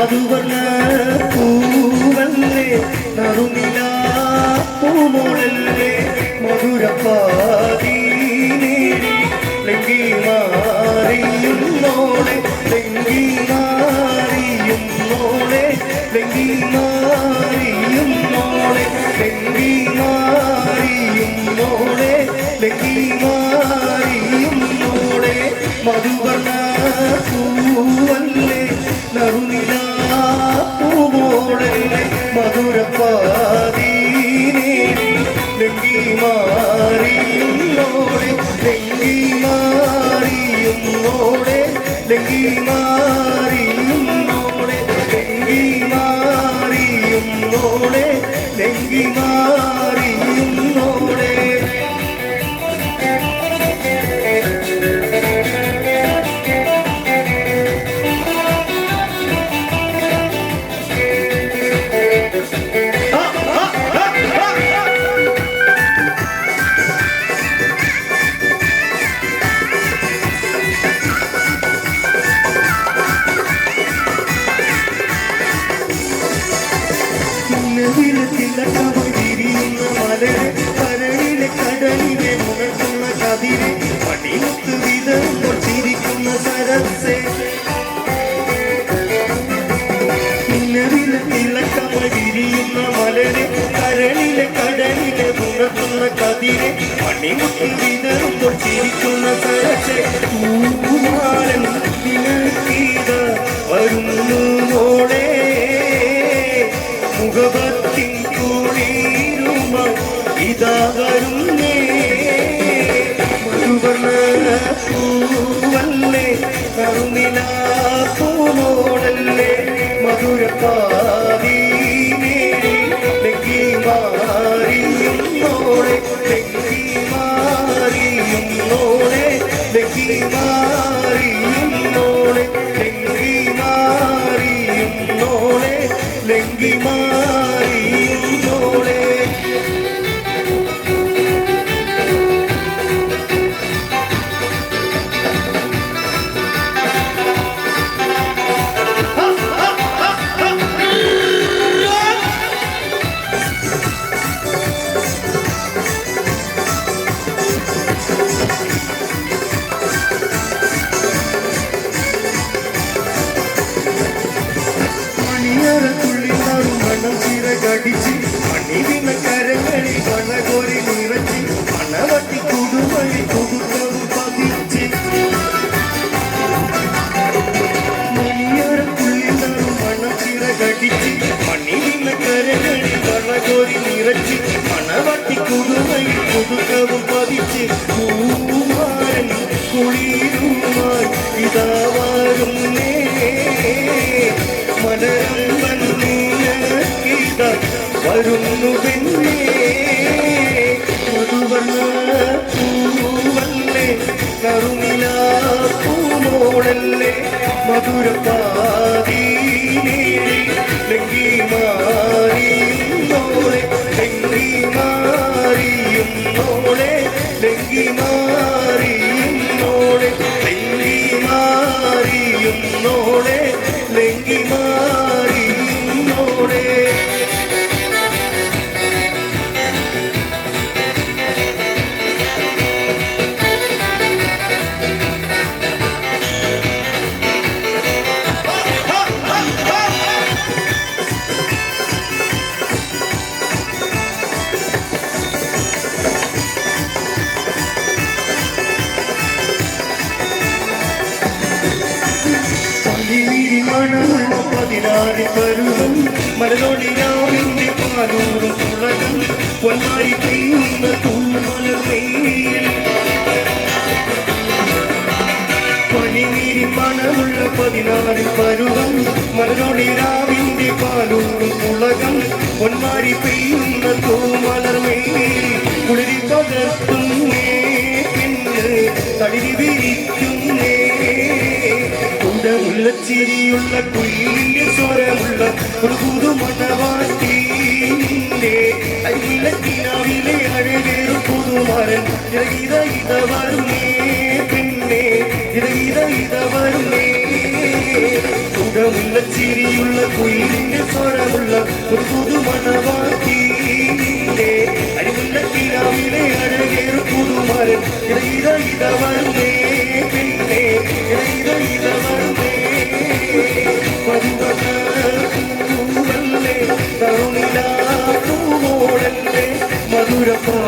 മധുവർണ്ണ പൂവല്ലേ നറുനില പൂമോളല്ലേ മധുരപ്പാതി നേടി ലെങ്കി മാറിയുന്നോളെ ലെങ്കി മാറിയുന്നോളെ ലെങ്കി മാറിയുന്നോളെ ലെങ്കി മാറിയുന്നോളെ ലെങ്കി മാറിയുന്നോളെ മധുവർണ്ണ പൂവല്ലേ നറുനില പൂമോളല്ലേ മധുരപ്പാതി നേടി ലെങ്കി മാറിയുന്നോളെ ലെങ്കി മാറിയുന്നോളെ ലെങ്കി മാറിയുന്നോളെ ലെങ്കി മാറിയുന്നോളെ ലെങ്കി മാറിയുന്നോളെ വിരിയുന്ന മലരെ കരളിലെ കടലിലെ മുഴക്കുന്ന കതിരെ പണിമുത്ത് വിതറുമ്പോൾ ചിരിക്കുന്ന സരസെ തിളക്കമ വിരിയുന്ന മലരെ കരളിലെ കടലിലെ മുഴക്കുന്ന കതിരെ പണിമുത്ത് വിതറുമ്പോൾ ചിരിക്കുന്ന സരസെ പൂമാലൻ നിനക്കീത വരുന്നു മോളെ മുഖപത്തിൻ കുളിരുമ ഇതാ വരുന്നേ മധുവർണ്ണ പൂവല്ലേ കറുനില പൂമോളല്ലേ മധുരപ്പാതി നേടി ലെങ്കി മാറിയുന്നോളെ ലെങ്കി മാറിയുന്നോളെ ലെങ്കി മാറിയുന്നോളെ ലെങ്കി മാറിയുന്നോളെ ലെങ്കി മാറിയുന്നോളെ കടിച്ച് മണിവിന കരങ്ങളിൽ പണകോരി നിറച്ച് പണവട്ടി കുടുമഴി കൊടുക്കവും പതിച്ച് മണിയറക്കുള്ളിൽ നിന്നും മണം ചിറ കടിച്ച് മണിവിന കരങ്ങളിൽ പണകോരി നിറച്ച് പണവട്ടി കുടുമഴി കൊടുക്കവും പതിച്ച് പൂമാരൻ കുളിരുമായി ഇതാ വരുന്നേ മലരമ്പൻ വരുന്നു പിന്നെ മധുവർണ്ണ പൂവല്ലേ കറുനില പൂമോളല്ലേ മധുരപ്പാതി നേടി ലെങ്കി മാറിയുന്നോളെ ലെങ്കി മാറിയുന്നോളെ ലെങ്കി മാറിയുന്നോളെ ലെങ്കി മാറിയുന്നോളെ ലെങ്കി മാറിയുന്നോളെ മണമുള്ള 16 പരുവം മലനോടിയാവിന്റെ പാലൂറും തുളകം പൊന്മാരി പെയ്യുന്ന തൂമലമേൽ പണിനീരി മണമുള്ള 16 പരുവം മലനോടിയാവിന്റെ പാലൂറും തുളകം പൊന്മാരി പെയ്യുന്ന തൂമലമേൽ കുളിരി പകർത്തുന്നേ പിന്നെ തളിരി വിരിക്കുന്നേ ചിരിയുള്ള കുയിലിന്റെ സ്വരമുള്ള ഒരു പുതുമണവാട്ടിന്റെ അരികിലെ അഴകേറും പുതുമാരൻ ഇത വരുന്നേ പിന്നെ ഇത വരുന്നേ സുഖമുള്ള ചിരിയുള്ള ഒരു പുതുമണവാട്ടി നിന്റെ അരിമുല്ലക്കിനാവിലെ അഴകേറും പുതുമരൻ ഇത വരുന്നേ പെണ്ണേ ഇത വരുന്നേ മധുവല്ലേ തരുണിലാ പൂവോടല്ലേ മധുരപ്പാ